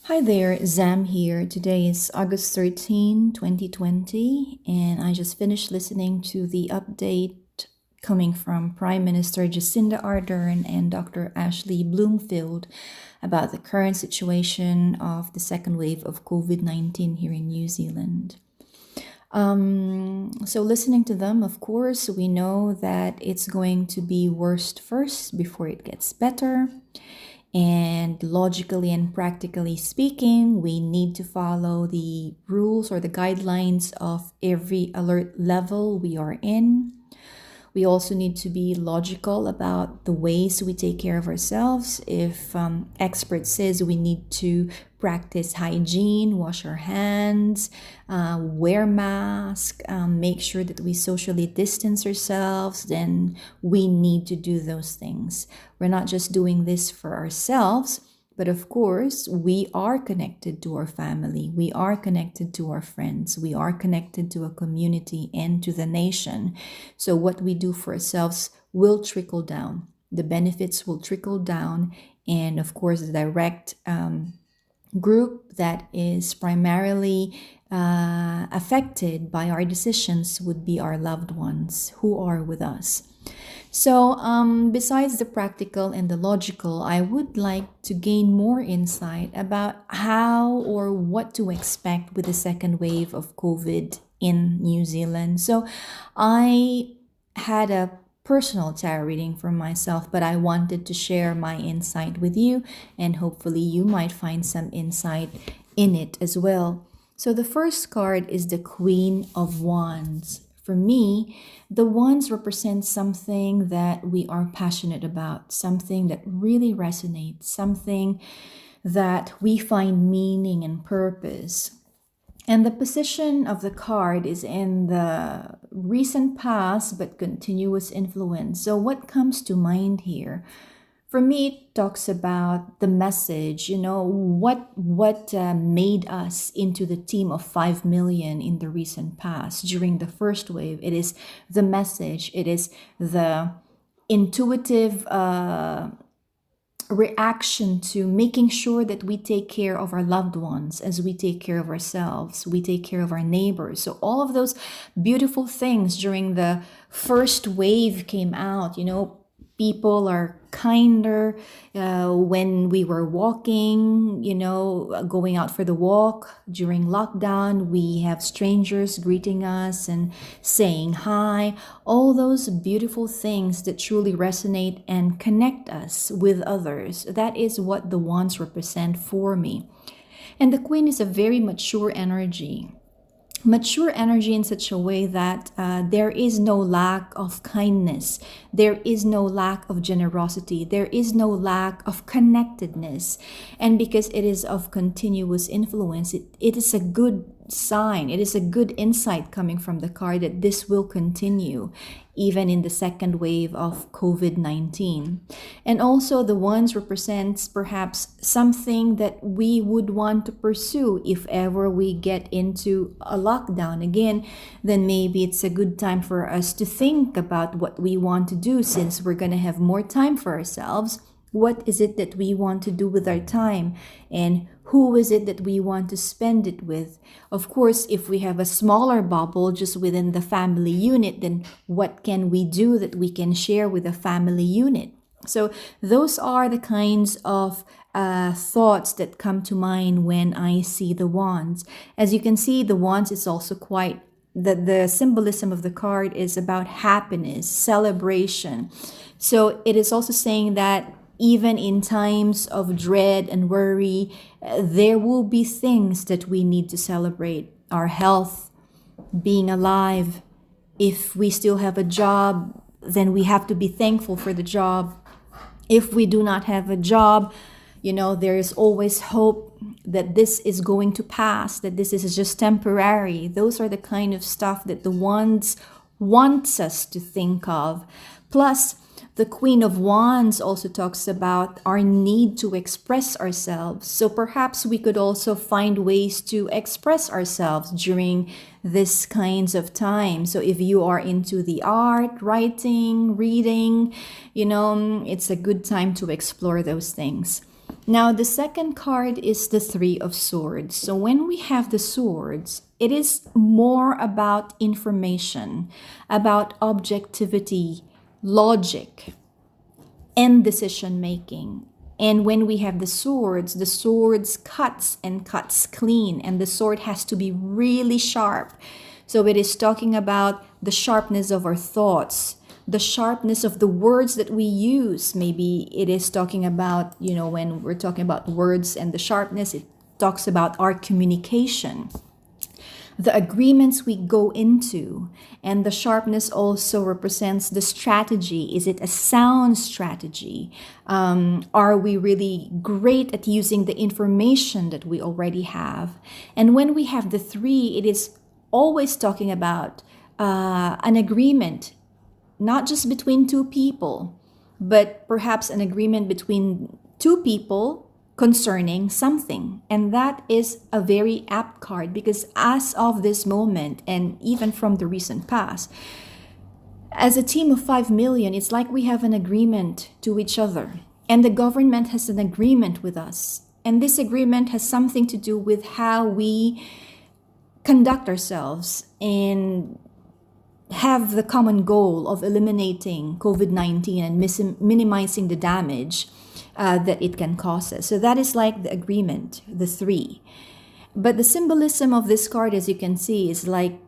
Hi there, Zam here. Today is August 13, 2020, and I just finished listening to the update coming from Prime Minister Jacinda Ardern and Dr. Ashley Bloomfield about the current situation of the second wave of COVID-19 here in New Zealand. So listening to them, of course, we know that it's going to be worst first before it gets better. And logically and practically speaking, we need to follow the rules or the guidelines of every alert level we are in. We also need to be logical about the ways we take care of ourselves. If expert says we need to practice hygiene, wash our hands, wear mask, make sure that we socially distance ourselves, then we need to do those things. We're not just doing this for ourselves, but of course, we are connected to our family. We are connected to our friends. We are connected to a community and to the nation. So what we do for ourselves will trickle down. The benefits will trickle down. And of course, the direct group that is primarily affected by our decisions would be our loved ones who are with us. So, besides the practical and the logical, I would like to gain more insight about how or what to expect with the second wave of COVID in New Zealand. So, I had a personal tarot reading for myself, but I wanted to share my insight with you, and hopefully, you might find some insight in it as well. So, the first card is the Queen of Wands. For me, the wands represent something that we are passionate about, something that really resonates, something that we find meaning and purpose. And the position of the card is in the recent past but continuous influence. So, what comes to mind here? For me, it talks about the message, what made us into the team of 5 million in the recent past during the first wave. It is the message. It is the intuitive reaction to making sure that we take care of our loved ones as we take care of ourselves, we take care of our neighbors. So all of those beautiful things during the first wave came out, people are kinder when we were walking, going out for the walk during lockdown. We have strangers greeting us and saying hi. All those beautiful things that truly resonate and connect us with others. That is what the wands represent for me. And the Queen is a very mature energy. Mature energy in such a way that there is no lack of kindness, there is no lack of generosity, there is no lack of connectedness. And because it is of continuous influence, it is a good sign, it is a good insight coming from the card that this will continue even in the second wave of COVID-19. And also the wands represents perhaps something that we would want to pursue if ever we get into a lockdown again. Then maybe it's a good time for us to think about what we want to do since we're going to have more time for ourselves. What is it that we want to do with our time? And who is it that we want to spend it with? Of course, if we have a smaller bubble just within the family unit, then what can we do that we can share with the family unit? So those are the kinds of thoughts that come to mind when I see the wands. As you can see, the wands is also quite, the symbolism of the card is about happiness, celebration. So it is also saying that even in times of dread and worry, there will be things that we need to celebrate. Our health, being alive. If we still have a job, then we have to be thankful for the job. If we do not have a job, there is always hope that this is going to pass, that this is just temporary. Those are the kind of stuff that the wands wants us to think of. Plus, the Queen of Wands also talks about our need to express ourselves. So perhaps we could also find ways to express ourselves during this kinds of time. So if you are into the art, writing, reading, it's a good time to explore those things. Now, the second card is the Three of Swords. So when we have the swords, it is more about information, about objectivity, logic, and decision making. And when we have the swords cuts and cuts clean, and the sword has to be really sharp. So it is talking about the sharpness of our thoughts, the sharpness of the words that we use. Maybe it is talking about, when we're talking about words and the sharpness, it talks about our communication, the agreements we go into, and the sharpness also represents the strategy. Is it a sound strategy? Are we really great at using the information that we already have? And when we have the three, it is always talking about an agreement, not just between two people, but perhaps an agreement between two people concerning something. And that is a very apt card, because as of this moment, and even from the recent past, as a team of 5 million, it's like we have an agreement to each other, and the government has an agreement with us. And this agreement has something to do with how we conduct ourselves and have the common goal of eliminating COVID-19 and minimizing the damage that it can cause us. So that is like the agreement, the three. But the symbolism of this card, as you can see, is like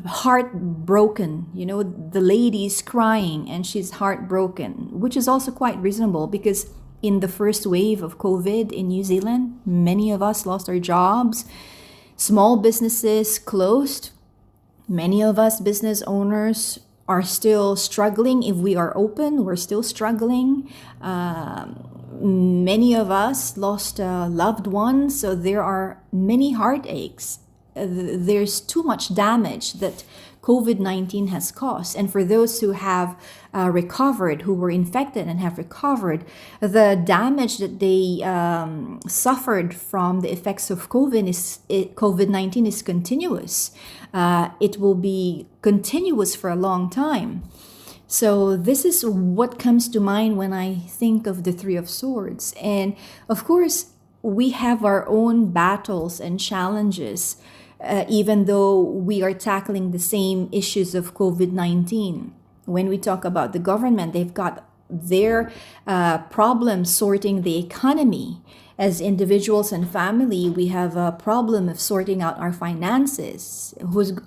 heartbroken. The lady's crying and she's heartbroken, which is also quite reasonable, because in the first wave of COVID in New Zealand, many of us lost our jobs. Small businesses closed. Many of us business owners are still struggling. If we are open, we're still struggling. Many of us lost loved ones, so there are many heartaches. There's too much damage that COVID-19 has caused. And for those who have recovered, who were infected and have recovered, the damage that they suffered from the effects of COVID-19 is continuous. It will be continuous for a long time. So this is what comes to mind when I think of the Three of Swords. And of course, we have our own battles and challenges, even though we are tackling the same issues of COVID-19. When we talk about the government, they've got their problems sorting the economy. As individuals and family, we have a problem of sorting out our finances.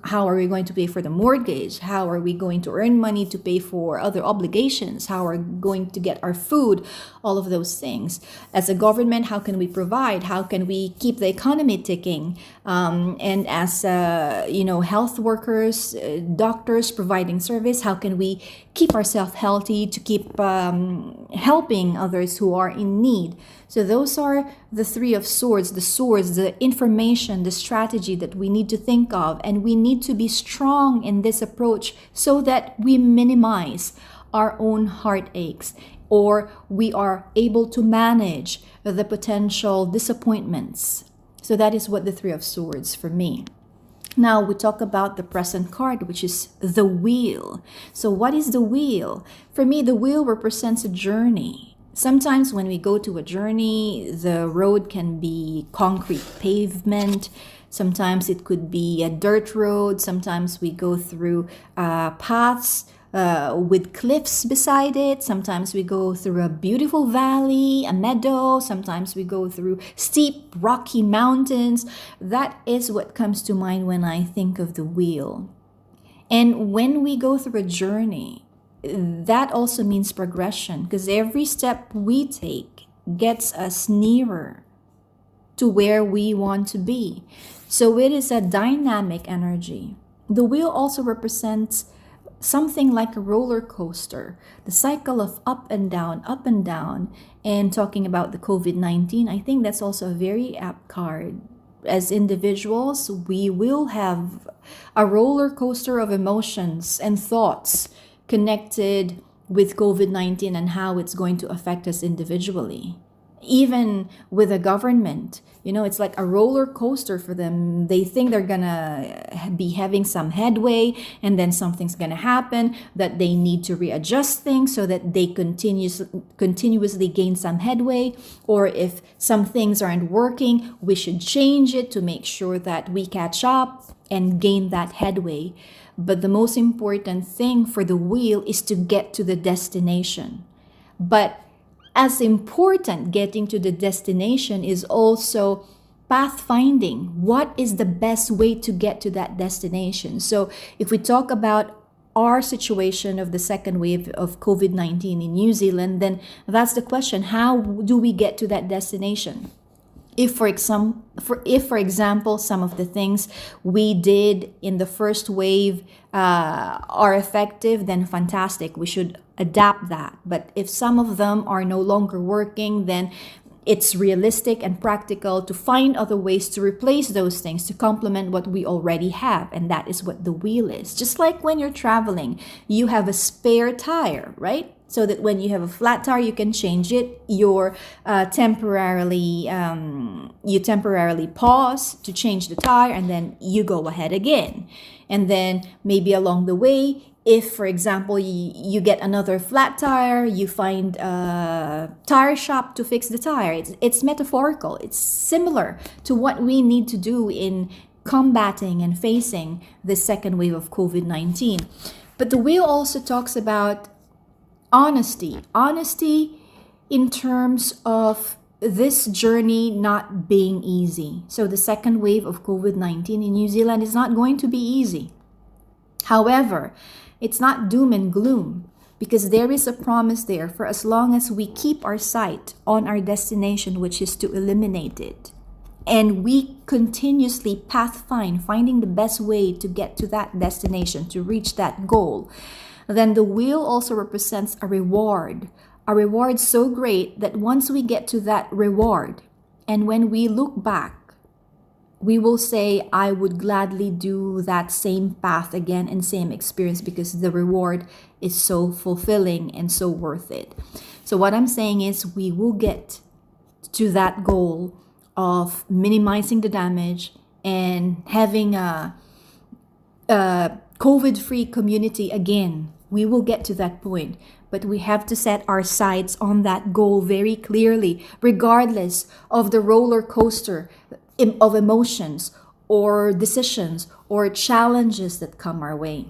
How are we going to pay for the mortgage? How are we going to earn money to pay for other obligations? How are we going to get our food? All of those things. As a government, how can we provide? How can we keep the economy ticking? And as health workers, doctors providing service, how can we keep ourselves healthy to keep helping others who are in need? So those are the Three of Swords, the information, the strategy that we need to think of. And we need to be strong in this approach so that we minimize our own heartaches, or we are able to manage the potential disappointments. So that is what the Three of Swords for me. Now we talk about the present card, which is the Wheel. So what is the Wheel? For me, the Wheel represents a journey. Sometimes when we go to a journey, the road can be concrete pavement. Sometimes it could be a dirt road. Sometimes we go through paths with cliffs beside it. Sometimes we go through a beautiful valley, a meadow. Sometimes we go through steep, rocky mountains. That is what comes to mind when I think of the Wheel. And when we go through a journey, that also means progression, because every step we take gets us nearer to where we want to be. So it is a dynamic energy. The Wheel also represents something like a roller coaster, the cycle of up and down, up and down. And talking about the COVID-19, I think that's also a very apt card. As individuals, we will have a roller coaster of emotions and thoughts connected with COVID-19 and how it's going to affect us individually. Even with the government, it's like a roller coaster for them. They think they're gonna be having some headway, and then something's gonna happen that they need to readjust things so that they continuously gain some headway. Or if some things aren't working, we should change it to make sure that we catch up and gain that headway. But the most important thing for the wheel is to get to the destination. But as important, getting to the destination is also pathfinding. What is the best way to get to that destination? So if we talk about our situation of the second wave of COVID-19 in New Zealand, then that's the question. How do we get to that destination? If for example, some of the things we did in the first wave are effective, then fantastic. We should adapt that. But if some of them are no longer working, then it's realistic and practical to find other ways to replace those things to complement what we already have. And that is what the wheel is. Just like when you're traveling, you have a spare tire, right? So that when you have a flat tire, you can change it. You temporarily pause to change the tire, and then you go ahead again. And then maybe along the way, if, for example, you get another flat tire, you find a tire shop to fix the tire. It's metaphorical. It's similar to what we need to do in combating and facing the second wave of COVID-19. But the wheel also talks about honesty in terms of this journey not being easy. So the second wave of COVID-19 in New Zealand is not going to be easy. However, it's not doom and gloom, because there is a promise there for as long as we keep our sight on our destination, which is to eliminate it. And we continuously finding the best way to get to that destination, to reach that goal. Then the wheel also represents a reward so great that once we get to that reward, and when we look back, we will say, I would gladly do that same path again and same experience, because the reward is so fulfilling and so worth it. So what I'm saying is we will get to that goal of minimizing the damage and having a COVID-free community again. We will get to that point, but we have to set our sights on that goal very clearly, regardless of the roller coaster of emotions or decisions or challenges that come our way.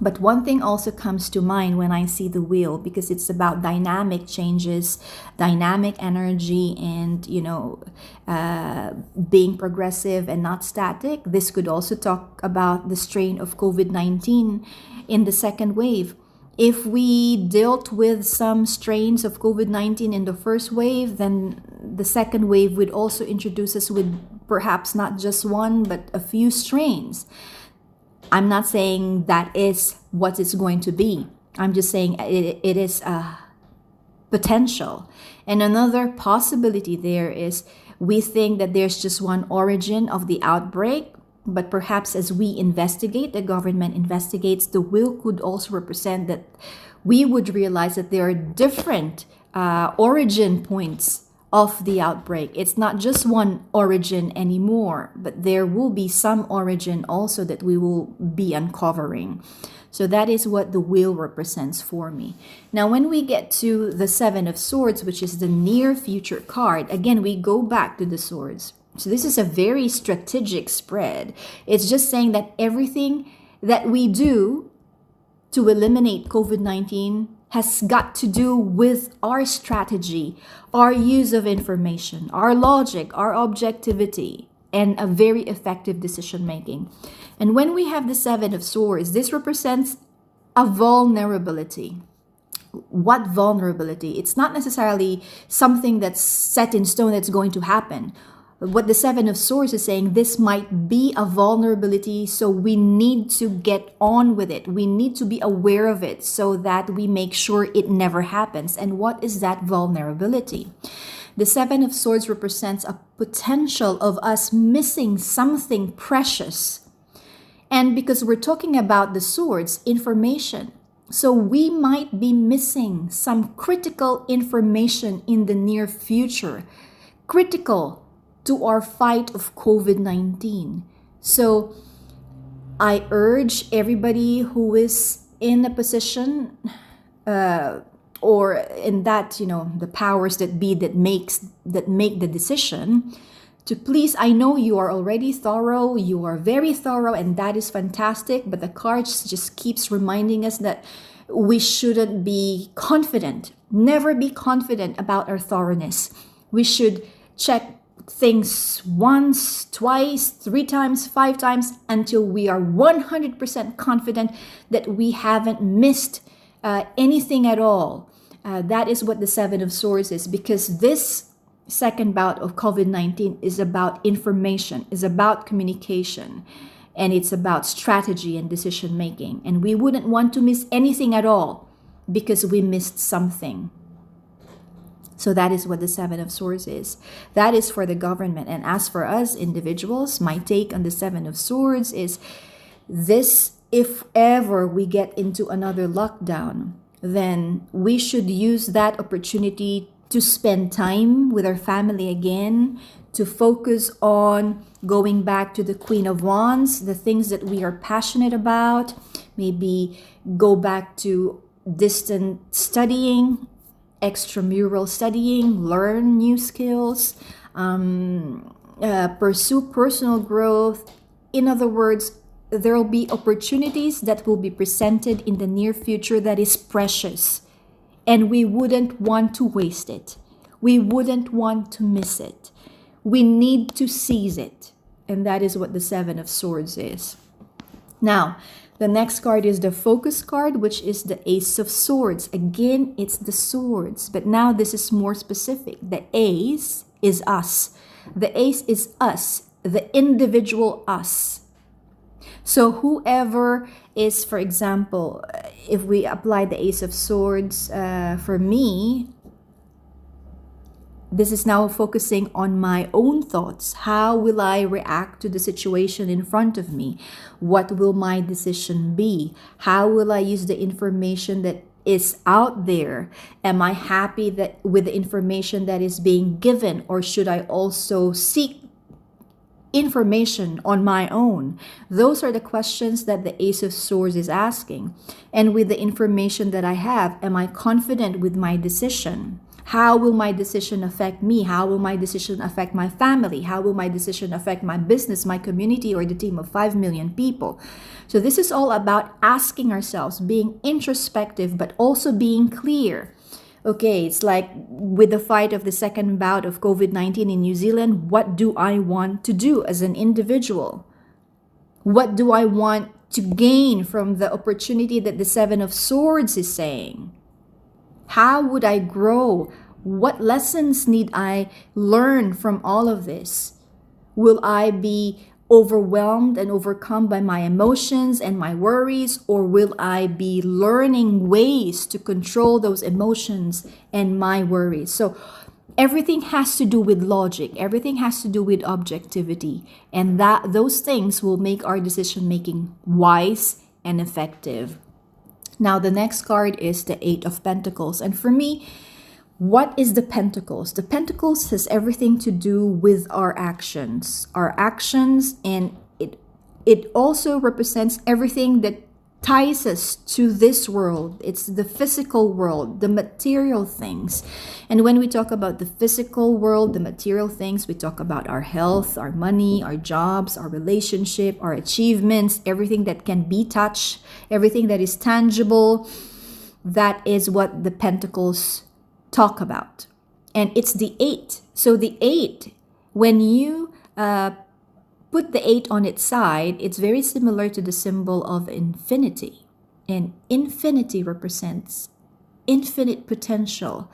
But one thing also comes to mind when I see the wheel, because it's about dynamic changes, dynamic energy, and being progressive and not static. This could also talk about the strain of COVID-19 in the second wave. If we dealt with some strains of COVID-19 in the first wave, then the second wave would also introduce us with perhaps not just one, but a few strains. I'm not saying that is what it's going to be. I'm just saying it is a potential. And another possibility there is we think that there's just one origin of the outbreak, but perhaps as we investigate, the government investigates, the wheel could also represent that we would realize that there are different origin points of the outbreak. It's not just one origin anymore, but there will be some origin also that we will be uncovering. So that is what the wheel represents for me. Now, when we get to the Seven of Swords, which is the near future card, again, we go back to the swords. So this is a very strategic spread. It's just saying that everything that we do to eliminate COVID-19 has got to do with our strategy, our use of information, our logic, our objectivity, and a very effective decision making. And when we have the Seven of Swords, this represents a vulnerability. What vulnerability? It's not necessarily something that's set in stone that's going to happen. What the Seven of Swords is saying, this might be a vulnerability, so we need to get on with it. We need to be aware of it so that we make sure it never happens. And what is that vulnerability? The Seven of Swords represents a potential of us missing something precious. And because we're talking about the swords, information, So we might be missing some critical information in the near future, critical to our fight of COVID-19. So I urge everybody who is in a position or in that, the powers that be that make the decision, to please, I know you are already thorough, you are very thorough, and that is fantastic, but the cards just keeps reminding us that we shouldn't be confident, never be confident about our thoroughness. We should check things once, twice, 3 times, 5 times until we are 100% confident that we haven't missed anything at all. That is what the Seven of Swords is, because this second bout of COVID-19 is about information, is about communication, and it's about strategy and decision making. And we wouldn't want to miss anything at all because we missed something. So that is what the Seven of Swords is. That is for the government. And as for us individuals, my take on the Seven of Swords is this: if ever we get into another lockdown, then we should use that opportunity to spend time with our family again, to focus on going back to the Queen of Wands, the things that we are passionate about, maybe go back to distant studying, extramural studying, learn new skills, pursue personal growth. In other words, there will be opportunities that will be presented in the near future that is precious. And we wouldn't want to waste it. We wouldn't want to miss it. We need to seize it. And that is what the Seven of Swords is. Now, the next card is the Focus card, which is the Ace of Swords. Again, it's the swords. But now this is more specific. The Ace is us. The Ace is us, the individual us. So whoever is, for example, if we apply the Ace of Swords, for me, this is now focusing on my own thoughts. How will I react to the situation in front of me? What will my decision be? How will I use the information that is out there? Am I happy with the information that is being given, or should I also seek information on my own? Those are the questions that the Ace of Swords is asking. And with the information that I have, am I confident with my decision? How will my decision affect me? How will my decision affect my family? How will my decision affect my business, my community, or the team of 5 million people? So this is all about asking ourselves, being introspective, but also being clear. Okay, it's like with the fight of the second bout of COVID-19 in New Zealand, what do I want to do as an individual? What do I want to gain from the opportunity that the Seven of Swords is saying? How would I grow? What lessons need I learn from all of this? Will I be overwhelmed and overcome by my emotions and my worries, or will I be learning ways to control those emotions and my worries? So everything has to do with logic. Everything has to do with objectivity, and those things will make our decision making wise and effective. Now, the next card is the Eight of Pentacles. And for me, what is the Pentacles? The Pentacles has everything to do with our actions. Our actions, and it also represents everything that ties us to this world. It's the physical world, the material things. And when we talk about the physical world, the material things, we talk about our health, our money, our jobs, our relationship, our achievements, everything that can be touched, everything that is tangible. That is what the Pentacles talk about. And it's the 8. So the 8, when you put the 8 on its side, it's very similar to the symbol of infinity. And infinity represents infinite potential.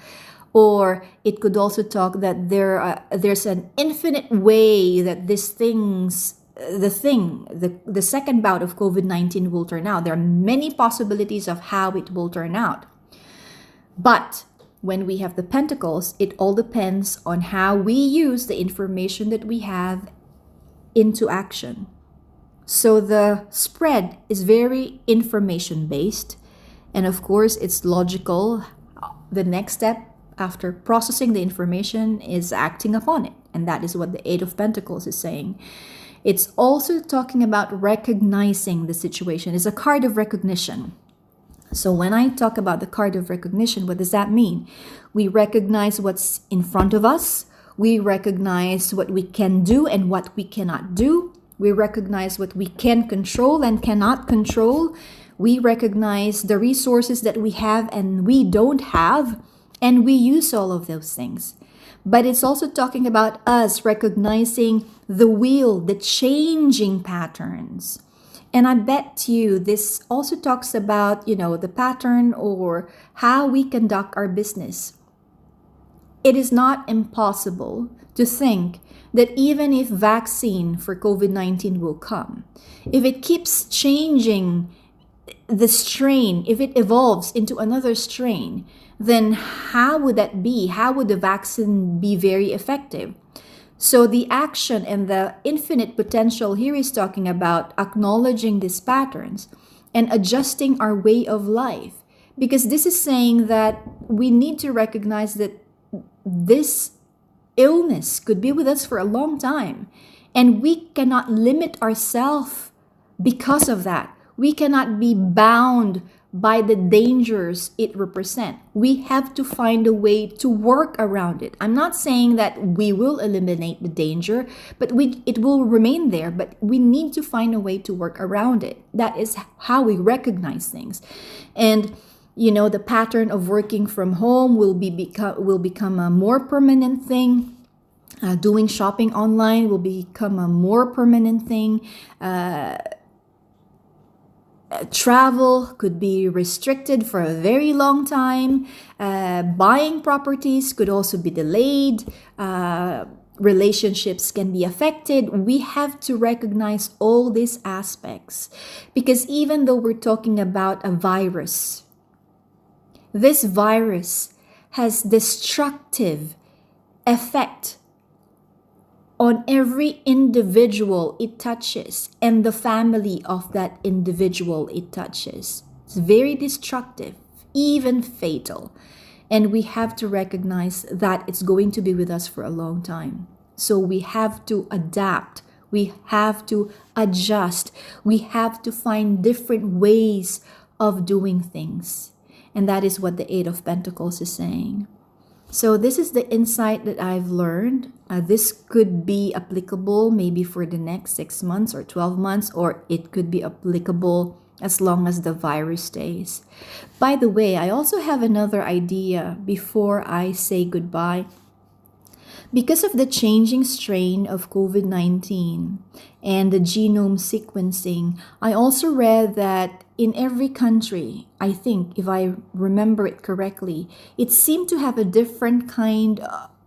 Or it could also talk that there's an infinite way that the second bout of COVID-19 will turn out. There are many possibilities of how it will turn out. But when we have the Pentacles, it all depends on how we use the information that we have into action. So the spread is very information based. And of course, it's logical. The next step after processing the information is acting upon it. And that is what the Eight of Pentacles is saying. It's also talking about recognizing the situation. It's a card of recognition. So when I talk about the card of recognition, what does that mean? We recognize what's in front of us. We recognize what we can do and what we cannot do. We recognize what we can control and cannot control. We recognize the resources that we have and we don't have, and we use all of those things. But it's also talking about us recognizing the wheel, the changing patterns. And I bet you this also talks about, the pattern or how we conduct our business. It is not impossible to think that even if vaccine for COVID-19 will come, if it keeps changing the strain, if it evolves into another strain, then how would that be? How would the vaccine be very effective? So the action and the infinite potential here is talking about acknowledging these patterns and adjusting our way of life. Because this is saying that we need to recognize that this illness could be with us for a long time. And we cannot limit ourselves because of that. We cannot be bound by the dangers it represents. We have to find a way to work around it. I'm not saying that we will eliminate the danger, but it will remain there, but we need to find a way to work around it. That is how we recognize things. And the pattern of working from home will become a more permanent thing. Doing shopping online will become a more permanent thing. Travel could be restricted for a very long time. Buying properties could also be delayed. Relationships can be affected. We have to recognize all these aspects because even though we're talking about a virus, this virus has destructive effect on every individual it touches and the family of that individual it touches. It's very destructive, even fatal. And we have to recognize that it's going to be with us for a long time. So we have to adapt. We have to adjust. We have to find different ways of doing things. And that is what the Eight of Pentacles is saying. So this is the insight that I've learned. This could be applicable maybe for the next 6 months or 12 months, or it could be applicable as long as the virus stays. By the way, I also have another idea before I say goodbye. Because of the changing strain of COVID-19 and the genome sequencing, I also read that in every country, I think, if I remember it correctly, it seemed to have a different kind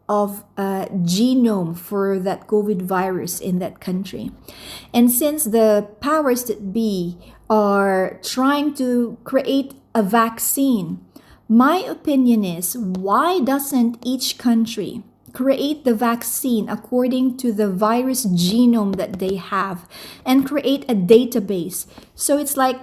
of genome for that COVID virus in that country. And since the powers that be are trying to create a vaccine, my opinion is, why doesn't each country create the vaccine according to the virus genome that they have and create a database? So it's like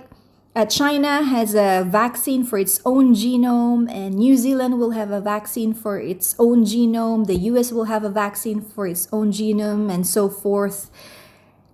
China has a vaccine for its own genome, and New Zealand will have a vaccine for its own genome. The US will have a vaccine for its own genome, and so forth.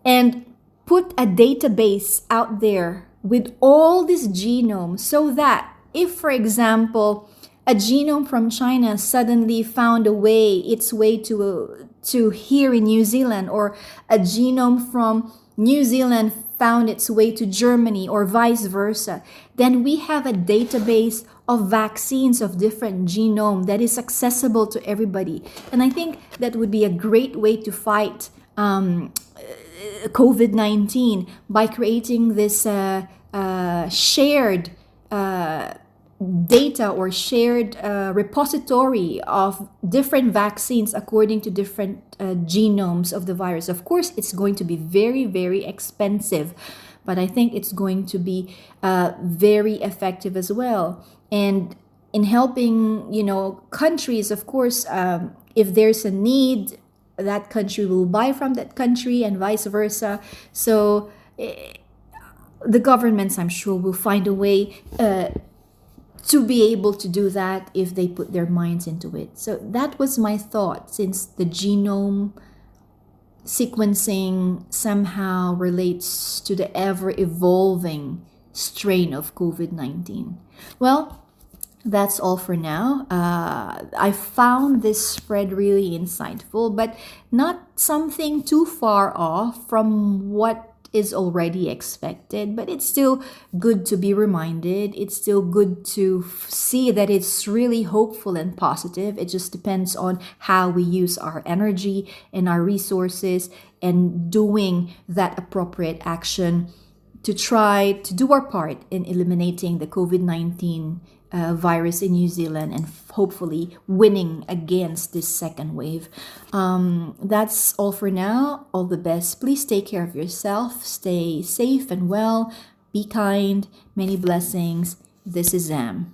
And put a database out there with all this genome so that if, for example, a genome from China suddenly found its way to here in New Zealand, or a genome from New Zealand found its way to Germany, or vice versa, then we have a database of vaccines of different genome that is accessible to everybody. And I think that would be a great way to fight COVID-19 by creating this shared data or shared repository of different vaccines according to different genomes of the virus. Of course, it's going to be very, very expensive, but I think it's going to be very effective as well. And in helping, countries, of course, if there's a need, that country will buy from that country and vice versa. So the governments, I'm sure, will find a way to be able to do that if they put their minds into it. So that was my thought, since the genome sequencing somehow relates to the ever evolving strain of COVID-19. Well, that's all for now. I found this spread really insightful, but not something too far off from what is already expected. But it's still good to be reminded. It's still good to see that it's really hopeful and positive. It just depends on how we use our energy and our resources and doing that appropriate action to try to do our part in eliminating the COVID-19 virus in New Zealand and hopefully winning against this second wave. That's all for now. All the best. Please take care of yourself. Stay safe and well. Be kind. Many blessings. This is Zam.